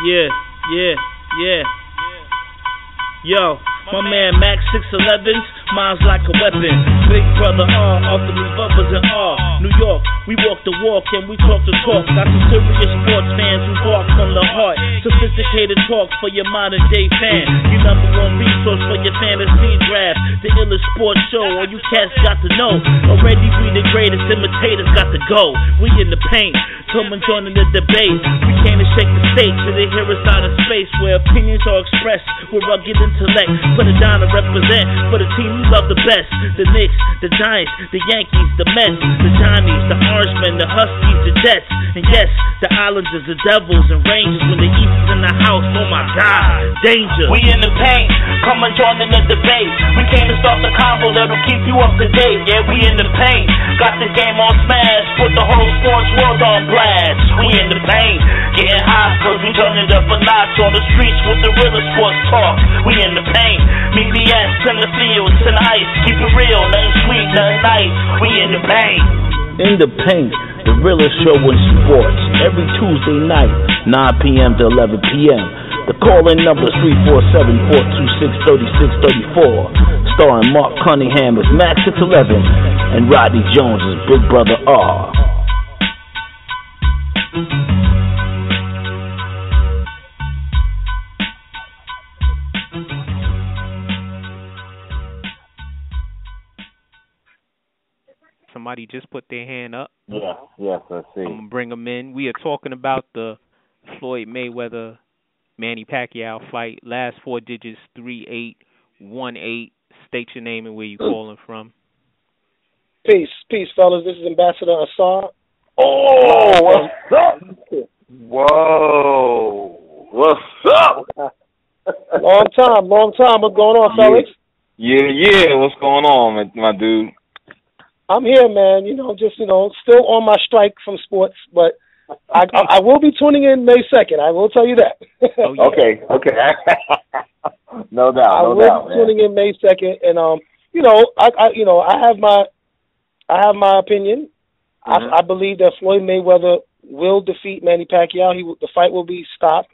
Yeah, yeah, yeah. Yo, my man Max 611's mine's like a weapon. Big brother R, often leave others in awe. New York, we walk the walk and we talk the talk. Got some serious sports fans who bark from the heart. Sophisticated talk for your modern day fan. You number one resource for your fantasy draft. The illest sports show, all you cats got to know. Already we the greatest, imitators got to go. We in the paint, come and join in the debate. We came to shake the stage so they hear us out of space, where opinions are expressed with rugged intellect. Put it down to represent for the team you love the best. The Knicks, the Giants, the Yankees, the Mets, the Johnnies, the Orangemen, the Huskies, the Jets. And yes, the Islanders, the Devils, and Rangers. When the East is in the house, oh my God, danger. We in the paint, come and join in the debate. We came to start the combo that'll keep you up to date. Yeah, we in the paint, got the game on smash, put the whole sports world on blast. We in the paint, getting hot cause we turn it up a notch on the streets with the realest sports talk. We in the paint, meet me at center field, center ice, keep it real, nothing sweet, nothing nice. We in the paint. In the paint, the realest show in sports. Every Tuesday night, 9 p.m. to 11 p.m. The call-in number is 347-426-3634. Starring Mark Cunningham as Max 611 and Rodney Jones as Big Brother R. Somebody just put their hand up. Yeah, yes, let's see. I'm going to bring them in. We are talking about the Floyd Mayweather, Manny Pacquiao fight. Last four digits, 3818. State your name and where you calling from. Peace, fellas. This is Ambassador Assad. Oh, what's up? Whoa, what's up? Long time. What's going on, fellas? Yeah. What's going on, my dude? I'm here, man. Still on my strike from sports, but I will be tuning in May 2nd. I will tell you that. Oh, yeah. Okay. No doubt. I will be tuning in May 2nd, and I have my opinion. Mm-hmm. I believe that Floyd Mayweather will defeat Manny Pacquiao. The fight will be stopped.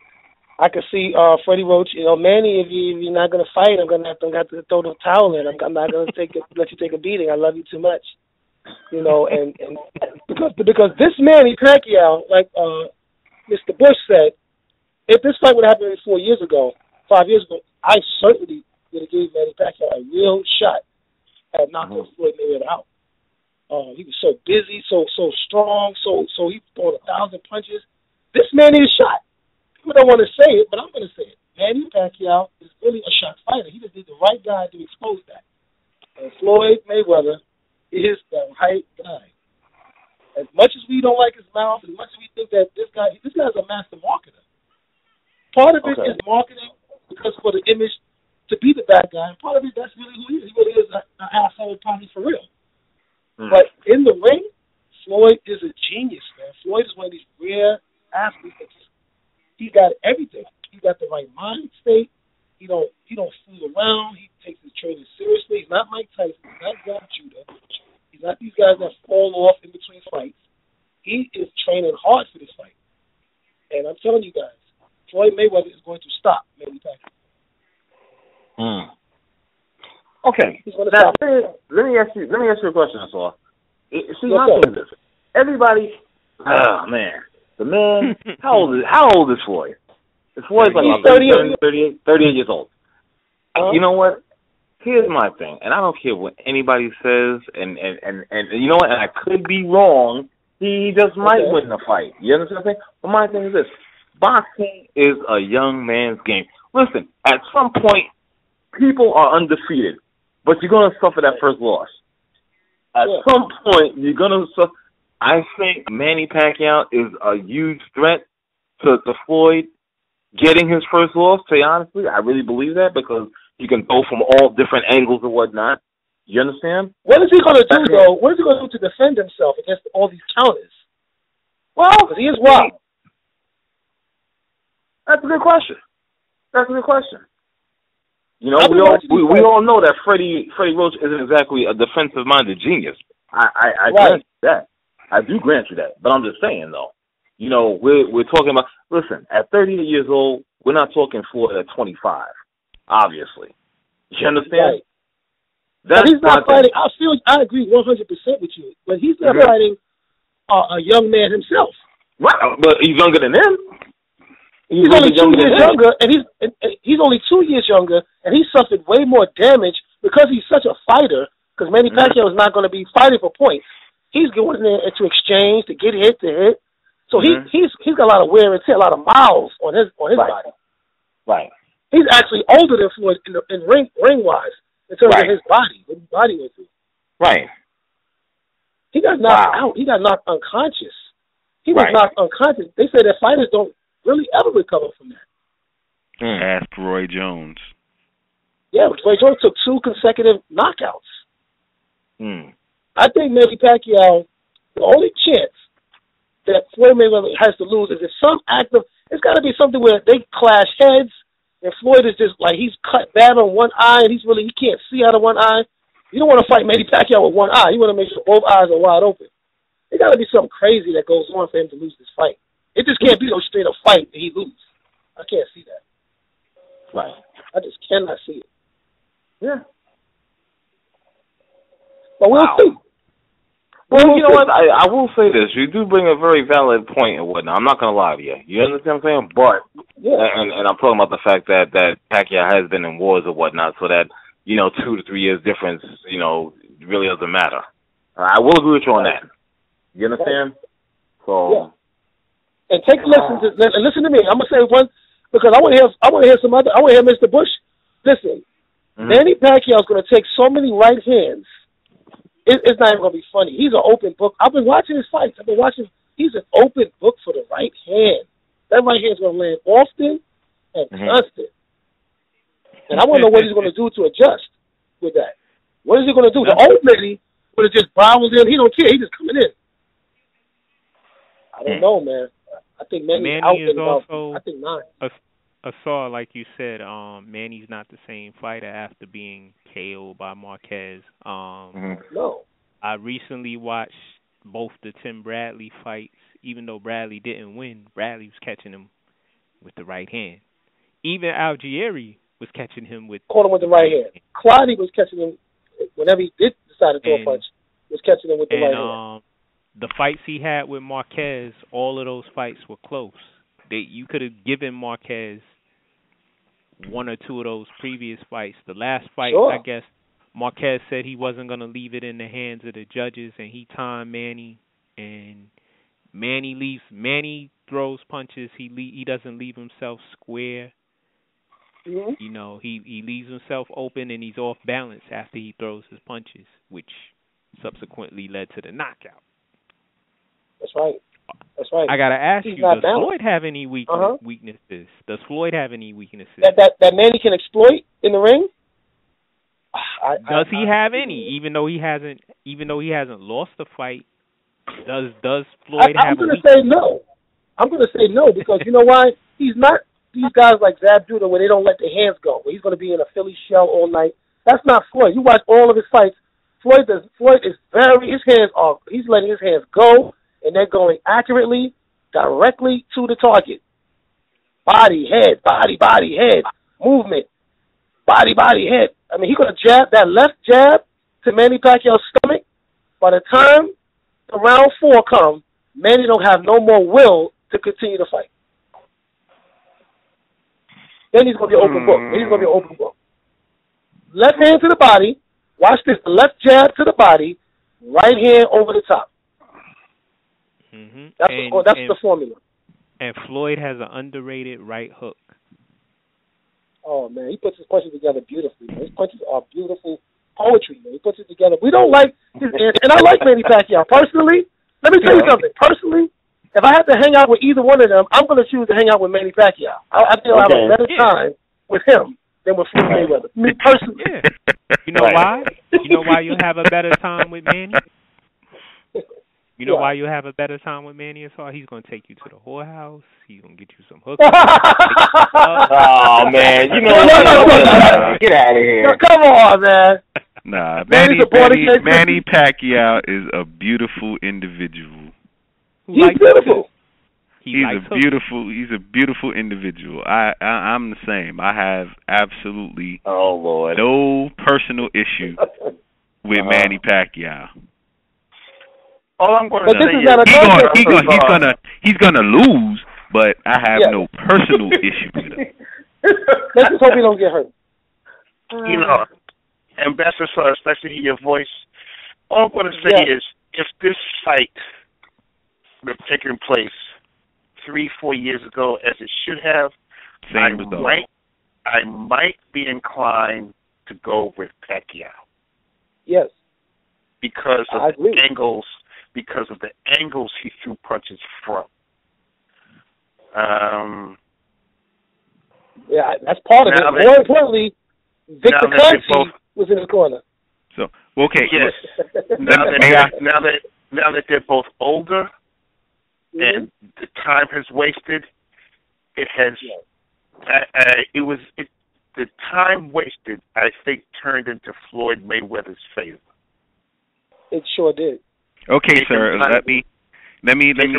I could see Freddie Roach. Manny, if you're not going to fight, I'm going to have to throw the towel in. I'm not going to let you take a beating. I love you too much. And because this Manny Pacquiao, like Mr. Bush said, if this fight would have happened 5 years ago, I certainly would have given Manny Pacquiao a real shot at knocking Floyd Mayweather out. He was so busy, so strong, so he throwing 1,000 punches. This man needs a shot. People don't want to say it, but I'm going to say it. Manny Pacquiao is really a shot fighter. He just needs the right guy to expose that. And Floyd Mayweather is the right guy. As much as we don't like his mouth, as much as we think that this guy's a master marketer. Part of it is marketing because for the image to be the bad guy, and part of it, that's really who he is. He really is an asshole, probably for real. But in the ring, Floyd is a genius, man. Floyd is one of these rare athletes that he's got everything. He's got the right mind state. He don't fool around. He takes his training seriously. He's not Mike Tyson. He's not John Judah. He's not these guys that fall off in between fights. He is training hard for this fight. And I'm telling you guys, Floyd Mayweather is going to stop Manny Pacquiao. Okay. Now, let me ask you a question, that's all. See, my thing is this. Everybody, the man, how old is Floyd? Floyd's like 38 years old. You know what? Here's my thing, and I don't care what anybody says, and you know what? And I could be wrong. He just might win the fight. You understand what I'm saying? But my thing is this: boxing is a young man's game. Listen, at some point, people are undefeated, but you're gonna suffer that first loss. At some point, you're gonna suffer. I think Manny Pacquiao is a huge threat to Floyd getting his first loss. To be honestly, I really believe that because he can go from all different angles and whatnot. You understand? What is he going to do, though? What is he going to do to defend himself against all these counters? Well, because he is wild. That's a good question. You know, we all know that Freddie Roach isn't exactly a defensive-minded genius. I grant you that. I do grant you that. But I'm just saying, though, You know, we're talking about. Listen, at 38 years old, we're not talking Floyd at 25. Obviously, you understand? Right. But he's not fighting. I agree 100% with you. But he's not fighting a young man himself. Right, but he's younger than him. He's only 2 years younger, and he's only 2 years younger, and he suffered way more damage because he's such a fighter. Because Manny Pacquiao is not going to be fighting for points. He's going in there to exchange, to get hit, to hit. So he's got a lot of wear and tear, a lot of miles on his body. Right. He's actually older than Floyd in ring wise in terms of his body, what his body went through. Right. He got knocked out. He got knocked unconscious. He was knocked unconscious. They say that fighters don't really ever recover from that. Ask Roy Jones. Yeah, Roy Jones took 2 consecutive knockouts. I think Manny Pacquiao, the only chance that Floyd Mayweather has to lose is if some act of, it's got to be something where they clash heads and Floyd is just like he's cut bad on one eye and he can't see out of one eye. You don't want to fight Manny Pacquiao with one eye. You want to make sure both eyes are wide open. It got to be something crazy that goes on for him to lose this fight. It just can't be no straight up fight that he loses. I can't see that. Right. I just cannot see it. Yeah. But we'll see. Well, you know what? I will say this. You do bring a very valid point and whatnot. I'm not going to lie to you. You understand what I'm saying? But, and I'm talking about the fact that Pacquiao has been in wars or whatnot, so that, 2 to 3 years difference, really doesn't matter. I will agree with you on that. You understand? So. And take a listen to me. I'm going to say one, because I want to hear some other, I want to hear Mr. Bush. Listen, Manny Pacquiao is going to take so many right hands. It's not even going to be funny. He's an open book. I've been watching his fights. He's an open book for the right hand. That right hand is going to land often and constant. And I want to know what he's going to do to adjust with that. What is he going to do? The old lady would have just bowels in. He don't care. He's just coming in. I don't know, man. I think Manny out is also, I think 9. Asar, like you said, Manny's not the same fighter after being KO'd by Marquez. No. I recently watched both the Tim Bradley fights. Even though Bradley didn't win, Bradley was catching him with the right hand. Even Algieri was catching him with... Caught him with the right hand. Clottey was catching him, whenever he did decide to throw a punch, was catching him with the right hand. The fights he had with Marquez, all of those fights were close. You could have given Marquez 1 or 2 of those previous fights. The last fight, I guess, Marquez said he wasn't going to leave it in the hands of the judges, and he timed Manny. And Manny throws punches. He doesn't leave himself square. He leaves himself open, and he's off balance after he throws his punches, which subsequently led to the knockout. That's right. I gotta ask you: does Floyd have any weaknesses? Does Floyd have any weaknesses that Manny can exploit in the ring? Does he have any? Even though he hasn't lost the fight, does Floyd have? I'm going to say no. I'm going to say no because you know why? He's not these guys like Zab Judah where they don't let their hands go. Where he's going to be in a Philly shell all night. That's not Floyd. You watch all of his fights. Floyd is he's letting his hands go. And they're going accurately, directly to the target. Body, head, body, head, movement, body, head. I mean, he's going to jab that left jab to Manny Pacquiao's stomach. By the time the round 4 comes, Manny don't have no more will to continue the fight. Then he's going to be an open book. Left hand to the body. Watch this. The left jab to the body. Right hand over the top. That's the formula. And Floyd has an underrated right hook. Oh, man, he puts his punches together beautifully. Man. His punches are beautiful poetry, man. He puts it together. We don't like his and I like Manny Pacquiao. Personally, let me tell you something. Personally, if I had to hang out with either one of them, I'm going to choose to hang out with Manny Pacquiao. I think I'll have a better time with him than with Floyd Mayweather. Me personally. Yeah. You know why? You know why you'll have a better time with Manny? You know why you'll have a better time with Manny and He's going to take you to the whorehouse. He's going to get you some hookups. Oh, man. You know what? Get out of here. No, come on, man. Nah, Manny Pacquiao is a beautiful individual. He's beautiful. He's a beautiful individual. I'm the same. I have absolutely no personal issue with Manny Pacquiao. All I'm going to say is he's gonna lose, but I have no personal issue with him. Let's just hope he don't get hurt. You know, Ambassador, especially your voice. All I'm going to say is, if this fight would have taken place 3-4 years ago, as it should have, I might be inclined to go with Pacquiao. Yes. Because of the angles. Because of the angles he threw punches from. That's part of it. More importantly, Victor Conte was in the corner. So, okay. Yes. now that they're both older, and the time has wasted, it has. The time wasted, I think, turned into Floyd Mayweather's favor. It sure did. Okay, sir. Let me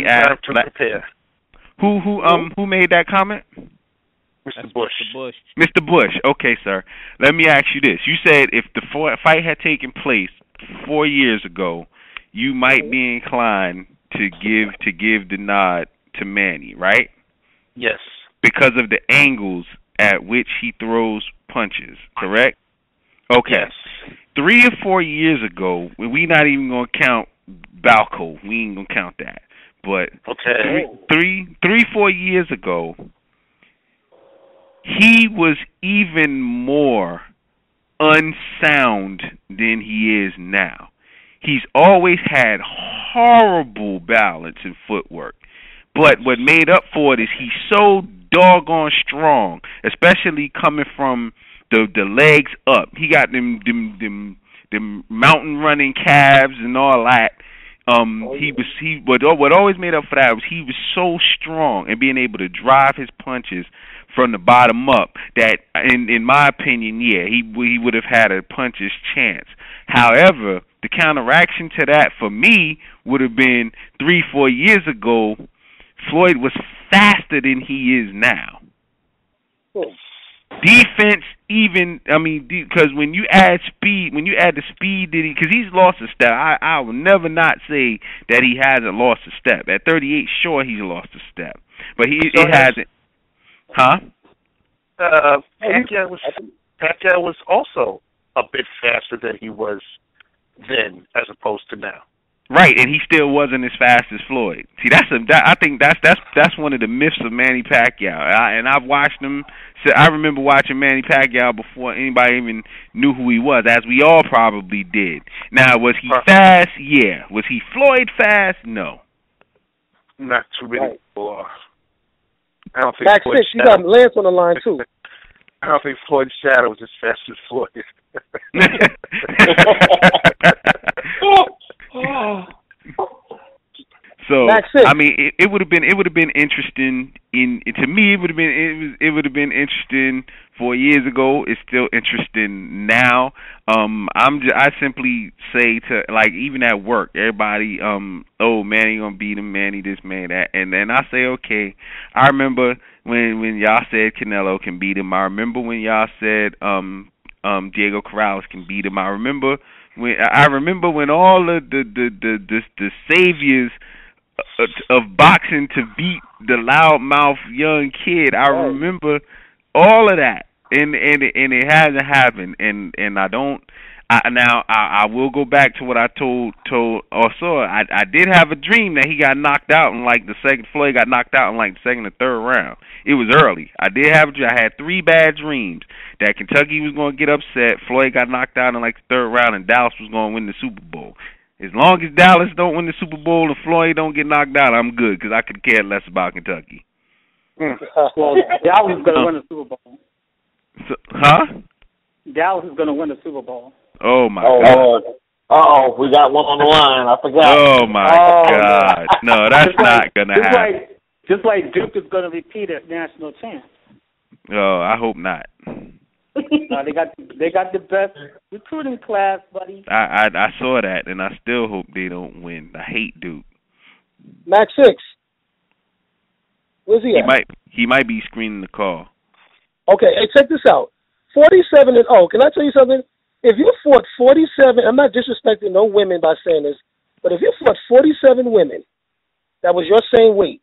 ask. Who made that comment? Mr. Bush. Mr. Bush. Okay, sir. Let me ask you this. You said if the fight had taken place 4 years ago, you might be inclined to give the nod to Manny, right? Yes. Because of the angles at which he throws punches, correct? Okay. Yes. 3 or 4 years ago, we not even gonna count Balco. We ain't gonna count that. But 4 years ago, he was even more unsound than he is now. He's always had horrible balance and footwork. But what made up for it is he's so doggone strong, especially coming from the legs up. He got them mountain running calves and all that. What always made up for that was he was so strong and being able to drive his punches from the bottom up that, in my opinion, he would have had a puncher's chance. However, the counteraction to that for me would have been 3-4 years ago. Floyd was faster than he is now. Defense, because when you add the speed that because he's lost a step. I will never not say that he hasn't lost a step. At 38, sure, he's lost a step, but it hasn't. Huh? Pacquiao was also a bit faster than he was then, as opposed to now. Right, and he still wasn't as fast as Floyd. See, I think that's one of the myths of Manny Pacquiao. I've watched him. So I remember watching Manny Pacquiao before anybody even knew who he was, as we all probably did. Now, was he fast? Yeah. Was he Floyd fast? No. Not too many people. I don't think. Back six, you got Lance on the line too. I don't think Floyd's shadow was as fast as Floyd. So it would have been interesting. To me, it would have been interesting 4 years ago. It's still interesting now. I simply say to, like, even at work, everybody, Manny gonna beat him, Manny this, Manny that, and then I say, okay. I remember when y'all said Canelo can beat him. I remember when y'all said Diego Corrales can beat him. I remember when all of the saviors of boxing to beat the loudmouth young kid. I remember all of that, and it hasn't happened. And I will go back to what I told also. I did have a dream that he got knocked out in like the second. Floyd got knocked out in like the second or third round. It was early. I had 3 bad dreams that Kentucky was going to get upset. Floyd got knocked out in like the third round, and Dallas was going to win the Super Bowl. As long as Dallas don't win the Super Bowl and Floyd don't get knocked out, I'm good, because I could care less about Kentucky. Well, Dallas is going to win the Super Bowl. Dallas is going to win the Super Bowl. Oh, my God. Uh-oh, we got one on the line. I forgot. Oh, my God. No, that's not going to happen. Just like Duke is going to repeat as national champ. Oh, I hope not. They got the best recruiting class, buddy. I saw that, and I still hope they don't win. I hate Duke. Max 6. Where's he at? He might be screening the call. Okay, hey, check this out. 47-0. Can I tell you something? If you fought 47, I'm not disrespecting no women by saying this, but if you fought 47 women that was your same weight,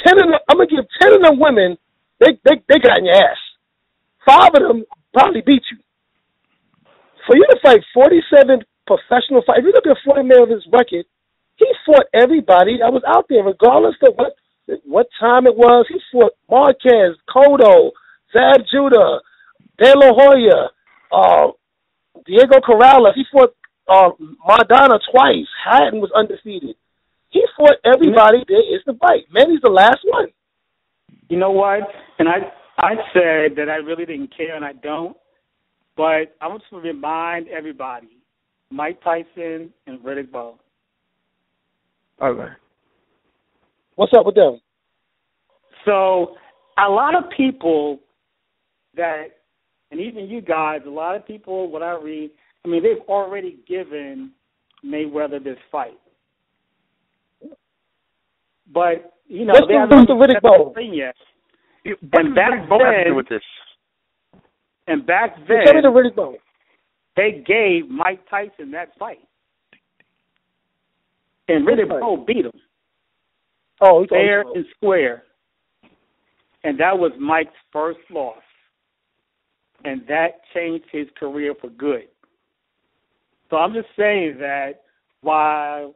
I'm gonna give 10 of them women they got in your ass. 5 of them probably beat you. For you to fight 47 professional fight, if you look at Floyd Mayweather's record, he fought everybody that was out there, regardless of what time it was. He fought Marquez, Cotto, Zab Judah, De La Hoya, Diego Corrales. He fought Maradona twice. Hatton was undefeated. He fought everybody. There is the fight. Manny's the last one. You know what? And I said that I really didn't care, and I don't. But I want to remind everybody, Mike Tyson and Riddick Bowe. Okay. What's up with them? So a lot of people that, and even you guys, a lot of people, what I read, I mean, they've already given Mayweather this fight. But, you know, they haven't the Riddick Bowe yet. And back then, with this. And back then, tell me the Riddick Bowe. They gave Mike Tyson that fight. And Riddick Bowe beat him. Oh, fair and square. And that was Mike's first loss. And that changed his career for good. So I'm just saying that while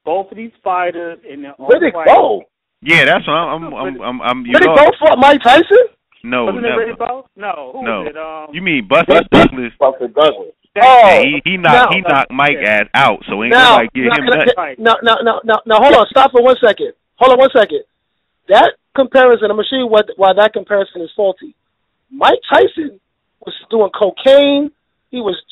both of these fighters in their own Riddick Bowe. Yeah, that's what I'm Riddick Bowe fought Mike Tyson? No, wasn't never. it Riddick Bowe? No. Who was it? You mean Buster Douglas? Buster Douglas. Oh, he knocked Mike ass out, so ain't nobody get him nothing. Now, hold on. Stop for 1 second. Hold on 1 second. That comparison, I'm going to show you why that comparison is faulty. Mike Tyson was doing cocaine. He was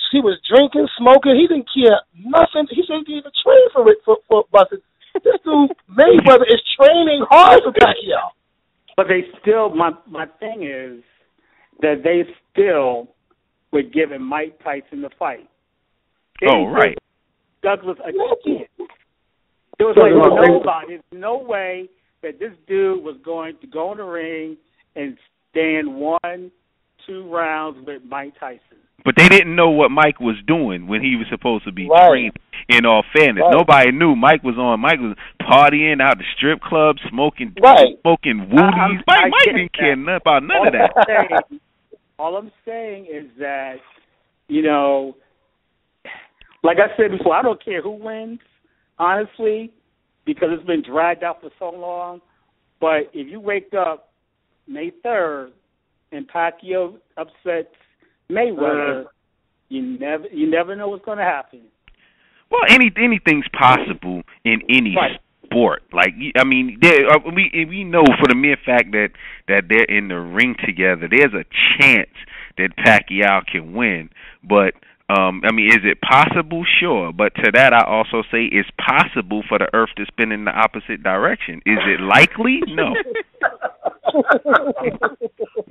drinking, smoking. He didn't care nothing. He said he didn't even train for Buster. This dude, Mayweather, is training hard for Pacquiao. But they still, my thing is that they still were giving Mike Tyson the fight. Right. Douglas again. There was there's no way that this dude was going to go in the ring and stand 1-2 rounds with Mike Tyson. But they didn't know what Mike was doing when he was supposed to be trained. In all fairness, nobody knew Mike was partying out the strip club, smoking woodies. Mike didn't care about none of that. All I'm saying is that, you know, like I said before, I don't care who wins, honestly, because it's been dragged out for so long. But if you wake up May 3rd and Pacquiao upsets Mayweather, you never know what's going to happen. Well, anything's possible in any sport. Like, I mean, we know for the mere fact that they're in the ring together, there's a chance that Pacquiao can win. But I mean, is it possible? Sure. But to that, I also say it's possible for the Earth to spin in the opposite direction. Is it likely? No.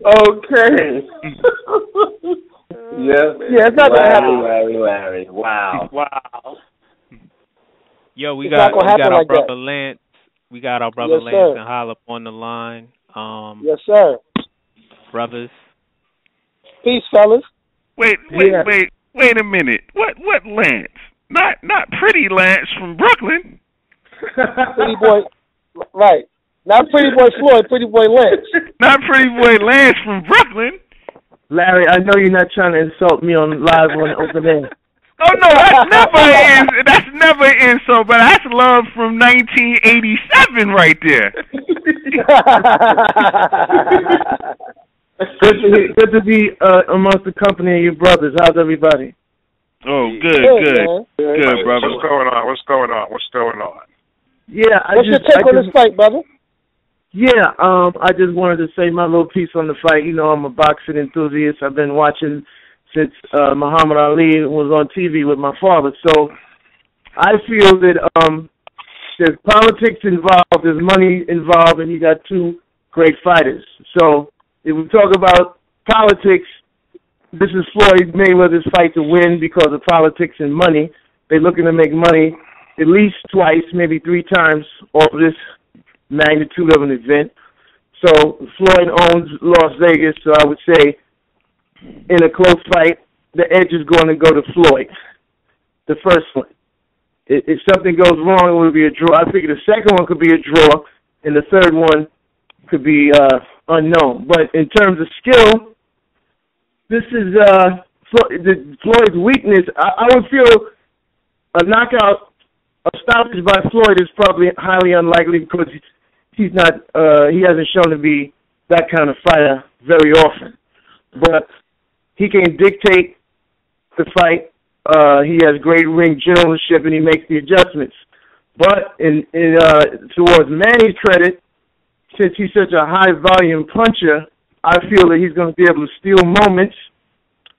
Okay. Yeah, it's not gonna happen. Larry. Wow. Yo, we got our brother Lance. We got our brother Lance sir. and Holip on the line. Yes, sir. Brothers. Peace, fellas. Wait a minute. What Lance? Not pretty Lance from Brooklyn. Pretty boy, right? Not pretty boy Floyd. Pretty boy Lance. Not pretty boy Lance from Brooklyn. Larry, I know you're not trying to insult me on live on the open air. Oh no, that's never an insult, but that's love from 1987 right there. Good to be amongst the company of your brothers. How's everybody? Oh, good, brother. What's going on? Yeah, what's your take on this fight, brother? Yeah, I just wanted to say my little piece on the fight. You know, I'm a boxing enthusiast. I've been watching since Muhammad Ali was on TV with my father. So I feel that there's politics involved, there's money involved, and you got two great fighters. So if we talk about politics, this is Floyd Mayweather's fight to win because of politics and money. They're looking to make money at least twice, maybe 3 times off this magnitude of an event. So Floyd owns Las Vegas, so I would say in a close fight, the edge is going to go to Floyd, the first one. If something goes wrong, it would be a draw. I figure the second one could be a draw, and the third one could be unknown. But in terms of skill, this is Floyd's weakness. I would feel a knockout, a stoppage by Floyd is probably highly unlikely because he's not. He hasn't shown to be that kind of fighter very often. But he can dictate the fight. He has great ring generalship, and he makes the adjustments. But towards Manny's credit, since he's such a high-volume puncher, I feel that he's going to be able to steal moments.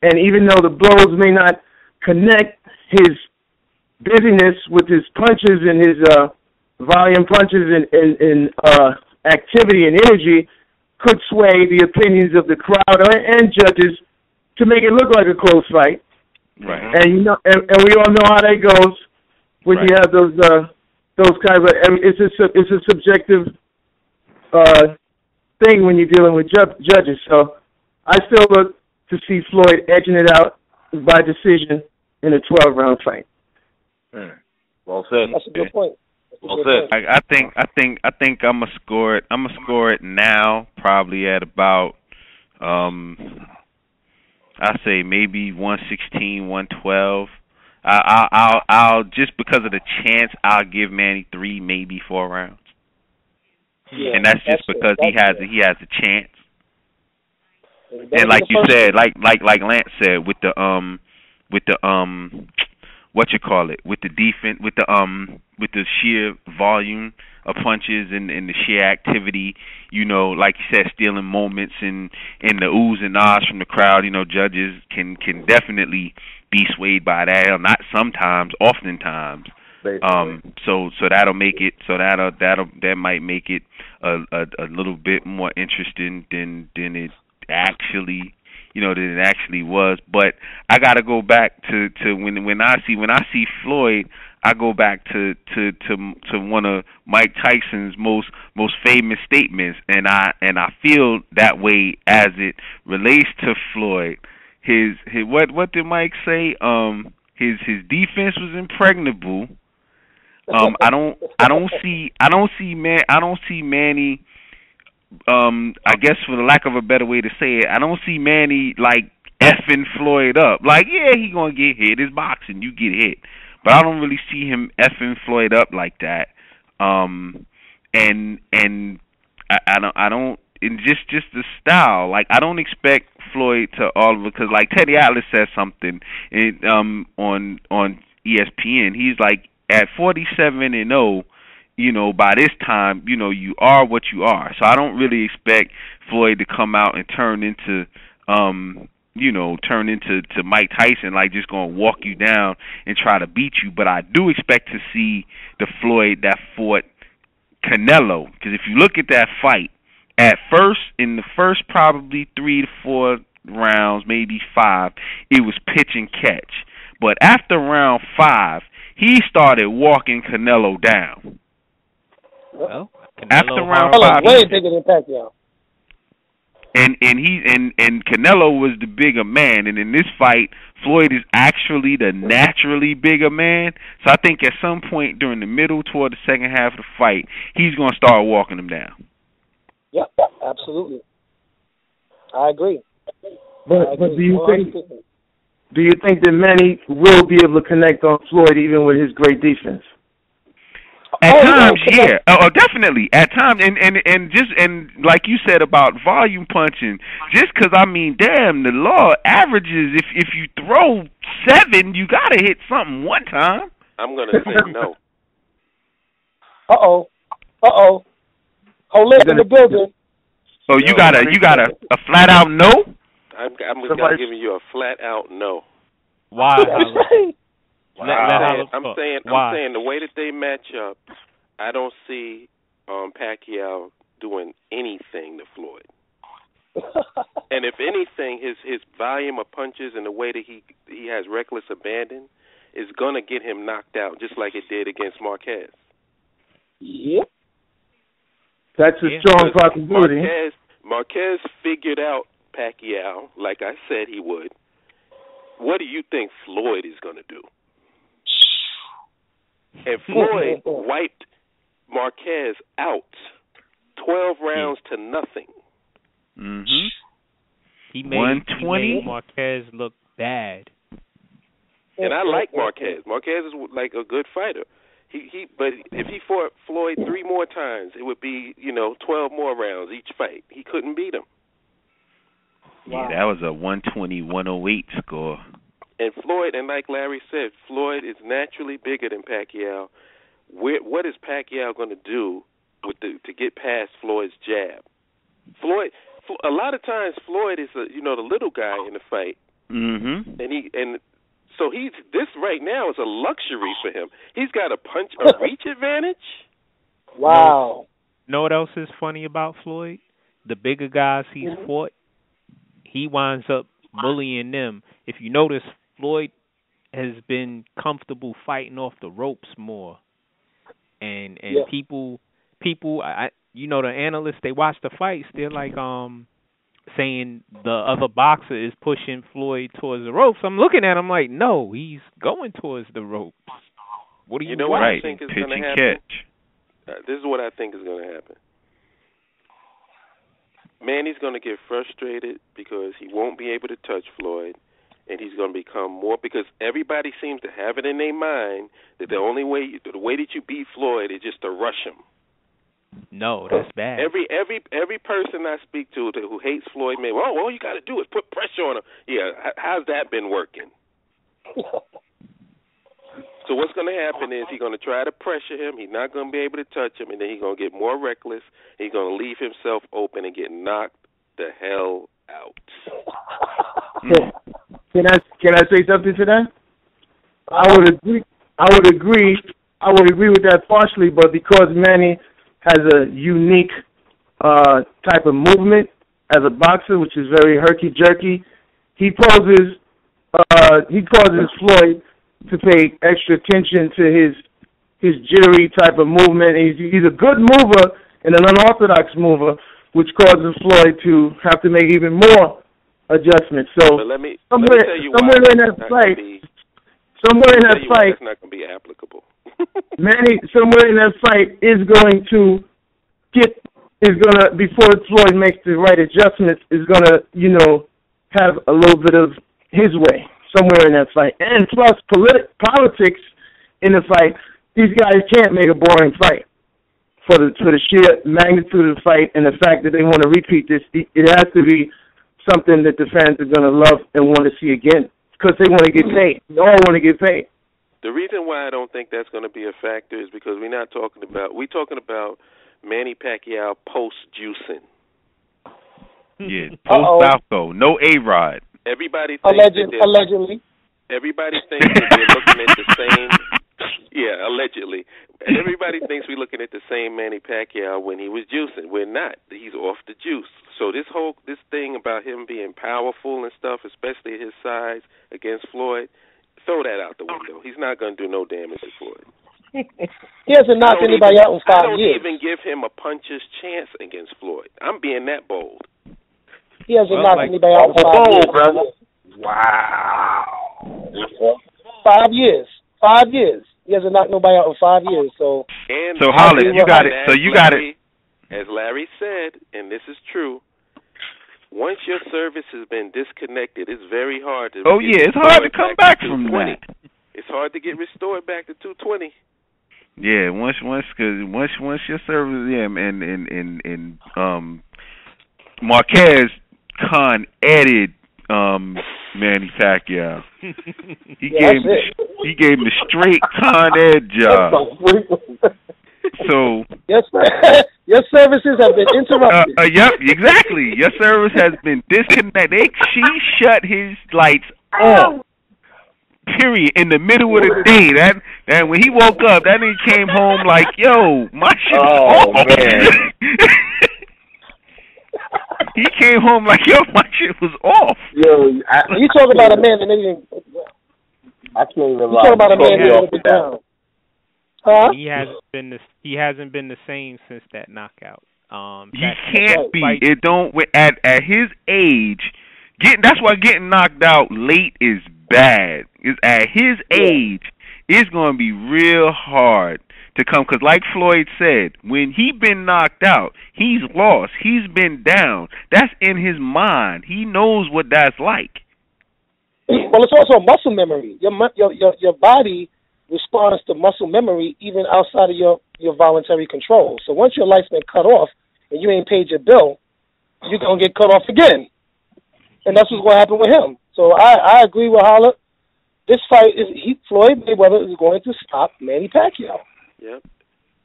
And even though the blows may not connect, his busyness with his punches and his volume punches and activity and energy could sway the opinions of the crowd and judges to make it look like a close fight. Right. And and we all know how that goes when you have those kind of. It's a subjective thing when you're dealing with judges. So I still look to see Floyd edging it out by decision in a 12-round fight. Well said. That's a good point. Well said. I think I'm gonna score it. I'm gonna score it now, probably at about I say maybe 116, 112. I'll just because of the chance, I'll give Manny 3, maybe 4 rounds. Yeah, and that's just because he has a chance. And like you said, like Lance said, with the what you call it, with the defense, with the sheer volume of punches and the sheer activity, like you said, stealing moments and the oohs and ahs from the crowd, judges can definitely be swayed by that. Not sometimes, oftentimes. So that'll make it. So that might make it a little bit more interesting than it actually. Than it actually was. But I gotta go back to when I see Floyd, I go back to one of Mike Tyson's most famous statements, and I feel that way as it relates to Floyd. His what did Mike say? His defense was impregnable. I don't see Manny. I guess for the lack of a better way to say it, I don't see Manny like effing Floyd up. Like, yeah, he gonna get hit. It's boxing, you get hit. But I don't really see him effing Floyd up like that. And I don't. And just the style. Like, I don't expect Floyd to because like Teddy Atlas said something on ESPN. He's like at 47-0. By this time, you are what you are. So I don't really expect Floyd to come out and turn into Mike Tyson, like just going to walk you down and try to beat you. But I do expect to see the Floyd that fought Canelo. Because if you look at that fight, at first, in the first probably 3 to 4 rounds, maybe 5, it was pitch and catch. But after round 5, he started walking Canelo down. Well, after round 5, way bigger than Pacquiao. And Canelo was the bigger man, and in this fight, Floyd is actually the naturally bigger man. So I think at some point during the middle toward the second half of the fight, he's going to start walking him down. Yeah, absolutely. I agree. But do you think that Manny will be able to connect on Floyd even with his great defense? At times, yeah. Oh, definitely. At times, and like you said about volume punching, just because, damn, the law averages, if you throw 7, you got to hit something one time. I'm going to say no. Holip in the building. Oh, you got a flat out no? I'm giving you a flat out no. Why? I'm saying the way that they match up, I don't see Pacquiao doing anything to Floyd. And if anything, his volume of punches and the way that he has reckless abandon is gonna get him knocked out, just like it did against Marquez. Yep. That's a strong possibility. Marquez figured out Pacquiao like I said he would. What do you think Floyd is going to do? And Floyd wiped Marquez out 12 rounds to nothing. Mm-hmm. He made Marquez look bad. And I like Marquez. Marquez is like a good fighter. But if he fought Floyd 3 more times, it would be 12 more rounds each fight. He couldn't beat him. Wow. Yeah, that was a 120-108 score. And Floyd, and like Larry said, Floyd is naturally bigger than Pacquiao. What is Pacquiao going to do to get past Floyd's jab? Floyd, a lot of times, Floyd is the little guy in the fight. Mm-hmm. So this right now is a luxury for him. He's got a reach advantage. Wow. Know what else is funny about Floyd? The bigger guys he's fought, he winds up bullying them. If you notice, Floyd has been comfortable fighting off the ropes more. And people, the analysts, they watch the fights, they're like saying the other boxer is pushing Floyd towards the ropes. I'm looking at him like, no, he's going towards the ropes. What do you know? What I think is going to happen. This is what I think is going to happen. Manny's going to get frustrated because he won't be able to touch Floyd, and he's going to become more, because everybody seems to have it in their mind that the way that you beat Floyd is just to rush him. No, that's bad. Every person I speak to who hates Floyd Mayweather, all you got to do is put pressure on him. Yeah, how's that been working? So what's going to happen is he's going to try to pressure him. He's not going to be able to touch him, and then he's going to get more reckless. He's going to leave himself open and get knocked the hell out. Can I say something to that? I would agree. I would agree with that partially, but because Manny has a unique type of movement as a boxer, which is very herky-jerky, he causes Floyd to pay extra attention to his jittery type of movement. He's a good mover and an unorthodox mover, which causes Floyd to have to make even more adjustments. So somewhere in that fight, that's not going to be applicable. Manny, somewhere in that fight before Floyd makes the right adjustments, is gonna have a little bit of his way somewhere in that fight. And plus politics in the fight. These guys can't make a boring fight for the sheer magnitude of the fight and the fact that they want to repeat this. It has to be something that the fans are going to love and want to see again, because they want to get paid. They all want to get paid. The reason why I don't think that's going to be a factor is because we're talking about Manny Pacquiao post-juicing. Yeah, post-Balco. No A-Rod. Everybody thinks allegedly. Everybody thinks that they're looking at the same. Yeah, allegedly. And everybody thinks we're looking at the same Manny Pacquiao when he was juicing. We're not. He's off the juice. So this thing about him being powerful and stuff, especially at his size against Floyd, throw that out the window. He's not going to do no damage to Floyd. He hasn't knocked anybody out in 5 years. I don't even give him a puncher's chance against Floyd. I'm being that bold. He hasn't knocked anybody out in 5 years. Brother. Wow. 5 years. 5 years. He hasn't knocked nobody out in 5 years. So Holip, you got it. So you got it. As Larry said, and this is true, once your service has been disconnected, it's very hard to. Oh yeah, it's hard to come back from that. It's hard to get restored back to 220. Yeah, once your service, and Marquez added Manny Pacquiao. He gave him the straight Con Ed job. So yes, your services have been interrupted. Yep, exactly. Your service has been disconnected. She shut his lights off. Period. In the middle of the day. That when he woke up, that nigga came home like, yo, my shit was off. Man. He came home like, yo, my shit was off. Yo, you talk about a man that didn't. I can't even lie. You talk about a man that didn't down. Huh? He hasn't been the same since that knockout. He can't be. It don't at his age. That's why getting knocked out late is bad. Is at his age, it's going to be real hard to come. Because like Floyd said, when he been knocked out, he's lost. He's been down. That's in his mind. He knows what that's like. Well, it's also muscle memory. Your body responds to muscle memory even outside of your voluntary control. So once your life's been cut off and you ain't paid your bill, you're going to get cut off again. And that's what's going to happen with him. So I agree with Holip. This fight Floyd Mayweather is going to stop Manny Pacquiao. Yep.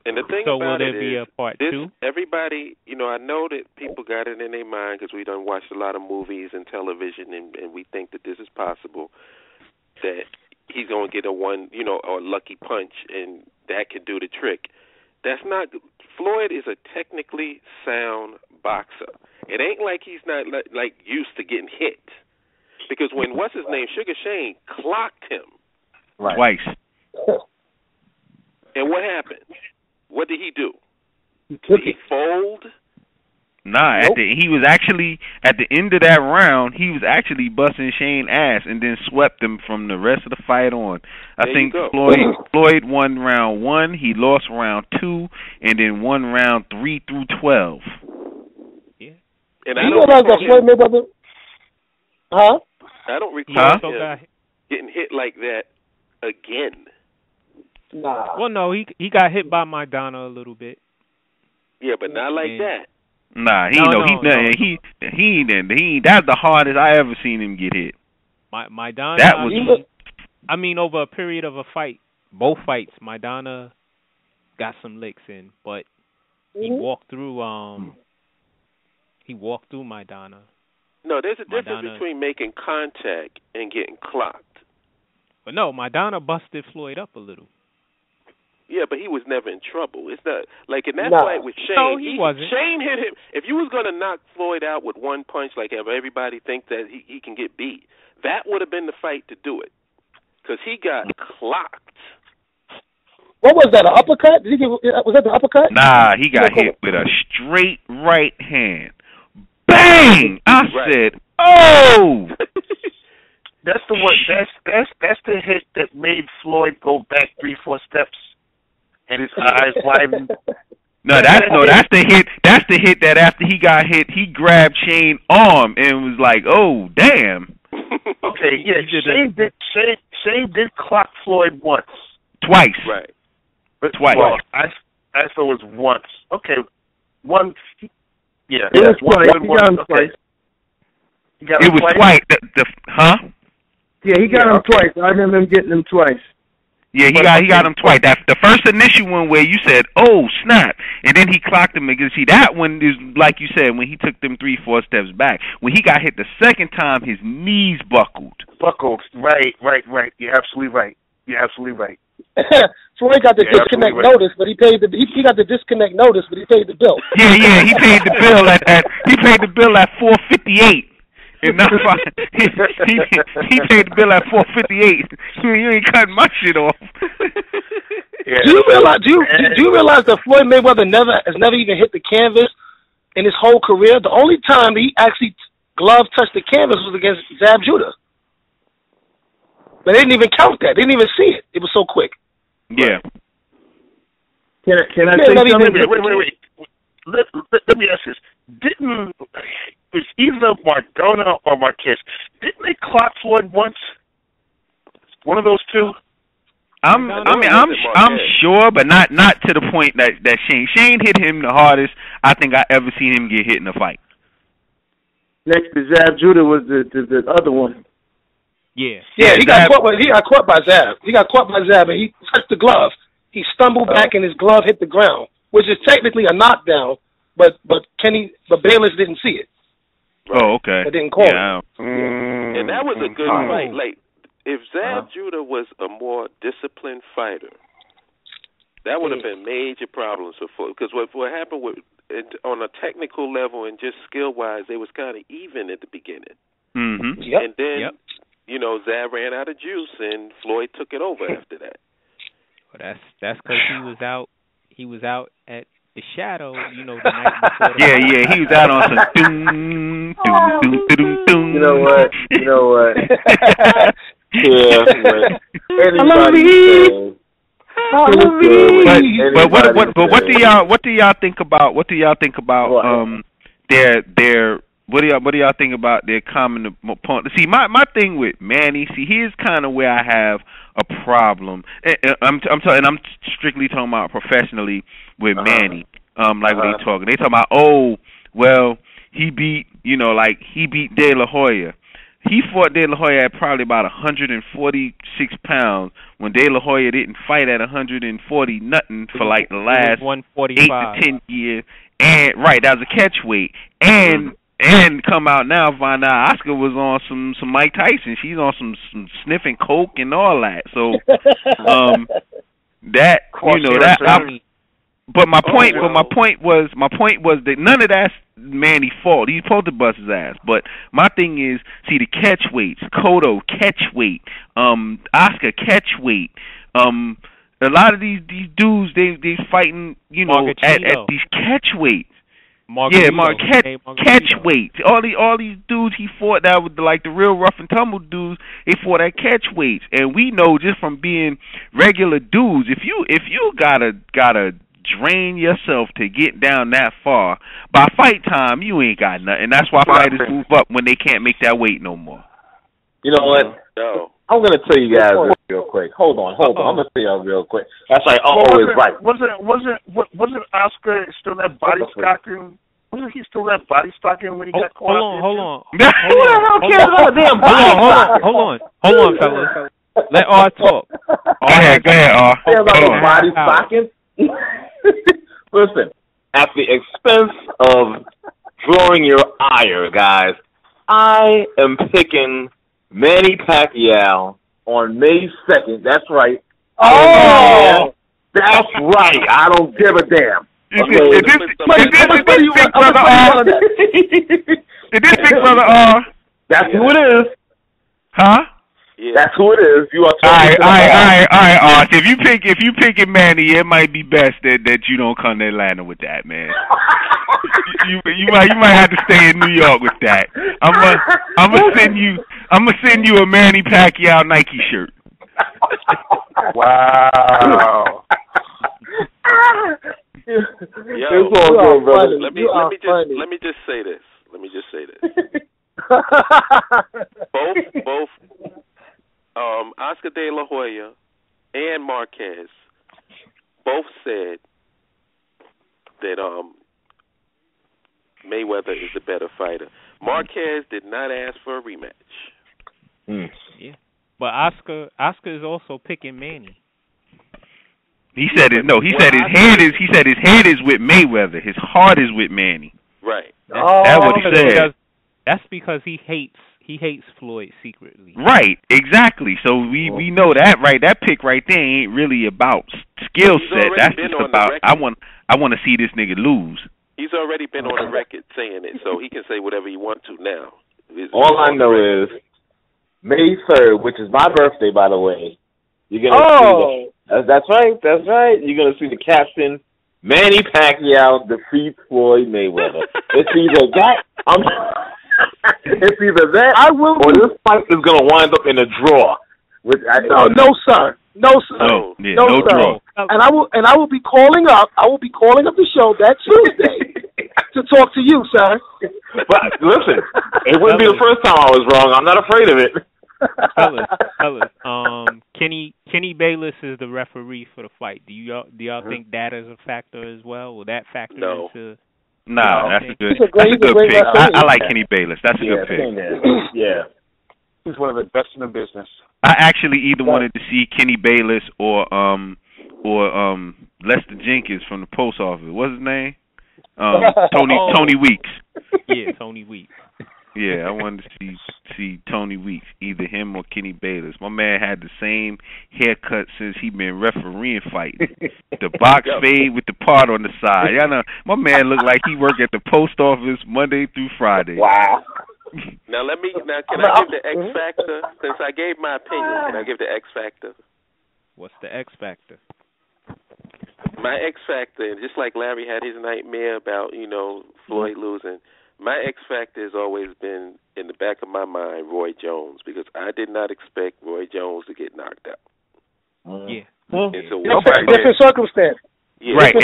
And the thing so about will there be a part two? Everybody, I know that people got it in their mind because we done watched a lot of movies and television, and we think that this is possible, that he's going to get a lucky punch, and that can do the trick. That's not. Floyd is a technically sound boxer. It ain't like he's not like used to getting hit. Because when what's his name, Sugar Shane, clocked him twice. And what happened? What did he do? Did he fold? Nah, nope. He was actually at the end of that round. He was actually busting Shane ass, and then swept him from the rest of the fight on. I think Floyd won round 1. He lost round 2, and then won round 3 through 12. Yeah, and I don't realize that Floyd Mayweather. Huh? I don't recall him getting hit like that again. Nah. Well, no, he got hit by Maidana a little bit. Yeah, but not like that. Nah, that's the hardest I ever seen him get hit. Maidana. That was. I mean, over a period of a fight, both fights, Maidana got some licks in, but he walked through. He walked through Maidana. No, there's a difference between making contact and getting clocked. But no, Maidana busted Floyd up a little. Yeah, but he was never in trouble. It's not like in that fight with Shane. No, he wasn't. Shane hit him. If you was going to knock Floyd out with one punch, like everybody thinks that he can get beat, that would have been the fight to do it. Because he got clocked. What was that? An uppercut? Was that the uppercut? Nah, he got hit with a straight right hand. Bang! I said, "Oh!" That's the one. That's the hit that made Floyd go back 3-4 steps, and his eyes widened. That's the hit. That's the hit that after he got hit, he grabbed Shane's arm and was like, "Oh, damn." Okay, yeah. Shane did clock Floyd once. Twice. Right. But twice. Well, I thought it was once. Okay, one. Yeah, it was twice. He got him twice. It was twice. Huh? Yeah, he got him twice. I remember him getting him twice. Yeah, he got him twice. That's the first initial one where you said, "Oh snap," and then he clocked him again. See, that one is like you said when he took them 3-4 steps back. When he got hit the second time, his knees buckled. Right. You're absolutely right. Floyd got the disconnect notice, but he paid he got the disconnect notice, but he paid the bill. Yeah, he paid the bill at $4.58. And not he paid the bill at $4.58. You ain't cutting my shit off. Yeah. Do you realize that Floyd Mayweather has never even hit the canvas in his whole career? The only time he actually glove touched the canvas was against Zab Judah. But they didn't even count that. They didn't even see it. It was so quick. Yeah. Can I say something? Wait. Let me ask this. It was either Maradona or Marquez. Didn't they clock Floyd once? One of those two? I'm sure, but not to the point that Shane hit him the hardest I think I ever seen him get hit in a fight. Next to Zab Judah was the other one. Yeah, he got caught by Zab. He got caught by Zab, and he touched the glove. He stumbled back, and his glove hit the ground, which is technically a knockdown. But Bayless didn't see it. Oh, okay. They didn't call it. And that was a good fight. Like if Zab Judah was a more disciplined fighter, that would have been major problems for Floyd. Because what happened on a technical level and just skill wise, they was kind of even at the beginning. Mm-hmm. Yep. And then Zab ran out of juice, and Floyd took it over after that. Well, that's because he was out at the Shadow, you know, the night before. Yeah, he was out on some doom, doom, doom, doom, doom. You know what? Yeah, what do y'all think about what do y'all think about their common opponent? See, my thing with Manny, here's kind of where I have a problem. I'm strictly talking about professionally with Manny. Like when they talking about, oh, well, he beat De La Hoya. He fought De La Hoya at probably about 146 pounds when De La Hoya didn't fight at 140 nothing for like the last 8 to 10 years. And that was a catch weight. And come out now, find out Oscar was on some Mike Tyson. She's on some sniffing coke and all that. So But my point was that none of that's Manny's fault. He's supposed to bust his ass. But my thing is, see, the catch weights, Cotto catch weight, Oscar catch weight, a lot of these dudes they fighting, at these catch weights. Catch weights. All these dudes he fought that with like the real rough and tumble dudes, they fought at catch weights. And we know just from being regular dudes, if you gotta drain yourself to get down that far, by fight time you ain't got nothing. That's why fighters move up when they can't make that weight no more. You know what? No. I'm gonna tell you guys real quick. Hold on. I'm gonna tell y'all real quick. That's like always right. Wasn't Oscar still that body stocking? Wasn't he still that body stocking when he got caught? Hold on. Who the hell cares about damn body? Hold on, fellas. Let R talk. Go ahead, R. Body stocking. Listen, at the expense of drawing your ire, guys, I am picking Manny Pacquiao on May 2nd. That's right. Oh, that's right. I don't give a damn. Is this Big Brother R? Is this Big Brother R? That's who it is. Huh? Yeah. That's who it is. You are all right. If you pick Manny, it might be best that you don't come to Atlanta with that, man. you might have to stay in New York with that. I'm gonna send you a Manny Pacquiao Nike shirt. Wow. Let me just say this. Both Oscar De La Hoya and Marquez both said that Mayweather is the better fighter. Marquez did not ask for a rematch. Yeah, but Oscar is also picking Manny. He said his head is with Mayweather. His heart is with Manny. Right. That's what he said. That's because he hates Floyd secretly. Right, exactly. So we know that, right? That pick right there ain't really about skill set. That's just about I want to see this nigga lose. He's already been on the record saying it, so he can say whatever he wants to now. All I know is May 3rd, which is my birthday, by the way. You're gonna see that's right. You're gonna see the caption: Manny Pacquiao defeats Floyd Mayweather. It's either that. It's either that or this fight is going to wind up in a draw. No, sir. No, draw. And I will be calling up. I will be calling up the show that Tuesday to talk to you, sir. But listen, it wouldn't be the first time I was wrong. I'm not afraid of it. Fellas, Kenny Bayless is the referee for the fight. Do y'all think that is a factor as well? Will that factor into? No, that's a good pick. I like Kenny Bayless. That's a good pick. Yeah. He's one of the best in the business. I actually either wanted to see Kenny Bayless or Lester Jenkins from the post office. What's his name? Tony Weeks. Yeah, Tony Weeks. Yeah, I wanted to see Tony Weeks, either him or Kenny Bayless. My man had the same haircut since he been refereeing fighting. The box fade with the part on the side. Y'all know, my man looked like he worked at the post office Monday through Friday. Wow. Now can I give the X factor? Since I gave my opinion, can I give the X factor? What's the X factor? My X factor, just like Larry had his nightmare about, Floyd losing, my X factor has always been in the back of my mind, Roy Jones, because I did not expect Roy Jones to get knocked out. Yeah. Different circumstance. Yeah. Right,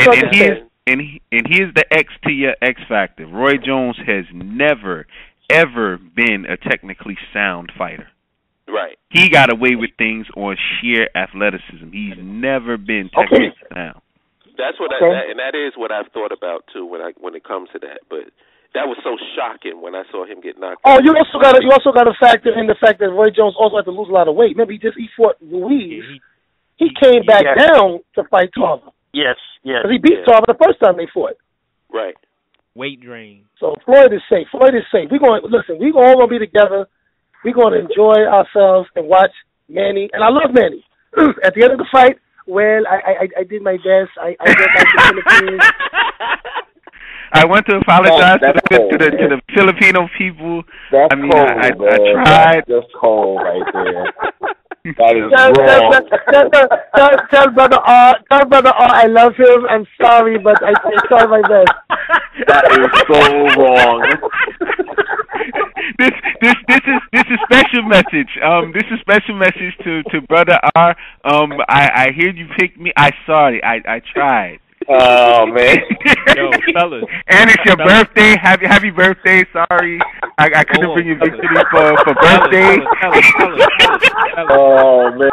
and here's the X to your X factor. Roy Jones has never, ever been a technically sound fighter. Right. He got away with things on sheer athleticism. He's never been technically sound. That's what and that is what I've thought about too when it comes to that. But that was so shocking when I saw him get knocked out. Oh, you also got to factor in the fact that Roy Jones also had to lose a lot of weight. Remember, he fought Ruiz. He came back down to fight Tarver. Yes. Because he beat Tarver the first time they fought. Right. Weight drain. So Floyd is safe. We're going all gonna be together. We're gonna enjoy ourselves and watch Manny. And I love Manny. At the end of the fight, I did my best. I went back to the Philippines. I want to apologize to the Filipino people. That's cold, I tried. That's cold right there. That is wrong. Tell Brother R, I love him. I'm sorry, but I tried my best. That is so wrong. This is special message. This is special message to Brother R. I hear you picked me. I tried. Oh man. Yo, fellas. And it's your birthday. Happy birthday. Sorry. I couldn't bring you victory for birthday. Oh man.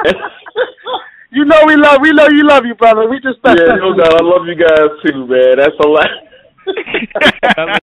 You know we love you, brother. We just I love you guys too, man. That's a lot.